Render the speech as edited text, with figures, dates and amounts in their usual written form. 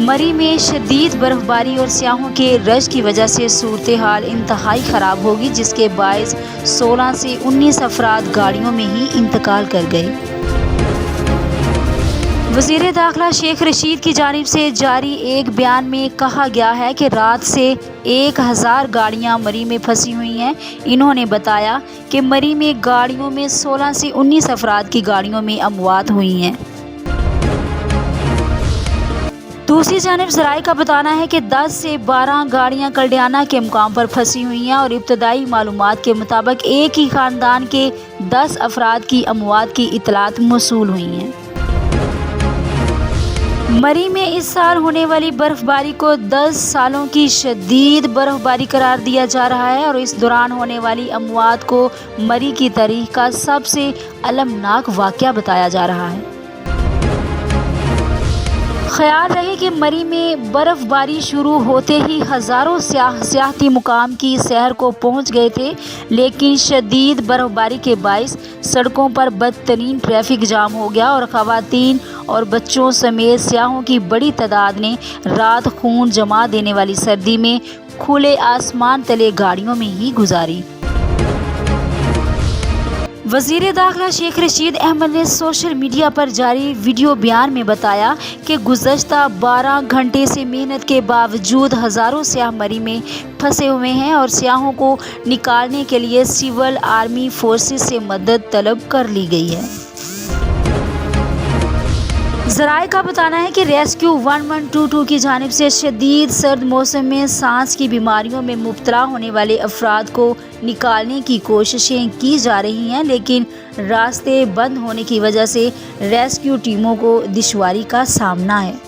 मरी में शदीद बर्फबारी और सयाहों के रश की वजह से सूरत हाल इंतहाई ख़राब होगी, जिसके बायस 16 से 19 अफराद गाड़ियों में ही इंतकाल कर गए। वज़ीर दाखिला शेख रशीद की जानिब से जारी एक बयान में कहा गया है कि रात से 1000 गाड़ियां मरी में फंसी हुई हैं। इन्होंने बताया कि मरी में गाड़ियों में 16 से 19 अफराद की गाड़ियों में अमवात हुई हैं। दूसरी जानिब ज़राए का बताना है कि 10 से 12 गाड़ियां कल्डियाना के मुकाम पर फंसी हुई हैं और इब्तदाई मालूमात के मुताबिक एक ही ख़ानदान के 10 अफराद की अमवात की इतलात मौसूल हुई हैं। मरी में इस साल होने वाली बर्फबारी को 10 सालों की शदीद बर्फबारी करार दिया जा रहा है और इस दौरान होने वाली अमवात को मरी की तारीख का सबसे अलमनाक वाक़या बताया जा रहा है। ख्याल रहे कि मरी में बर्फबारी शुरू होते ही हज़ारों सियाहती मुकाम की सैर को पहुंच गए थे, लेकिन शदीद बर्फबारी के बायस सड़कों पर बदतरीन ट्रैफिक जाम हो गया और ख़वातीन और बच्चों समेत सियाहों की बड़ी तादाद ने रात खून जमा देने वाली सर्दी में खुले आसमान तले गाड़ियों में ही गुजारी। वज़ीर दाखिला शेख रशीद अहमद ने सोशल मीडिया पर जारी वीडियो बयान में बताया कि गुज़श्ता 12 घंटे से मेहनत के बावजूद हज़ारों सियाह मरी में फंसे हुए हैं और सियाहों को निकालने के लिए सिविल आर्मी फोर्सेस से मदद तलब कर ली गई है। ज़राए का बताना है कि रेस्क्यू 1122 की जानिब से शदीद सर्द मौसम में सांस की बीमारियों में मुब्तला होने वाले अफराद को निकालने की कोशिशें की जा रही हैं, लेकिन रास्ते बंद होने की वजह से रेस्क्यू टीमों को दुश्वारी का सामना है।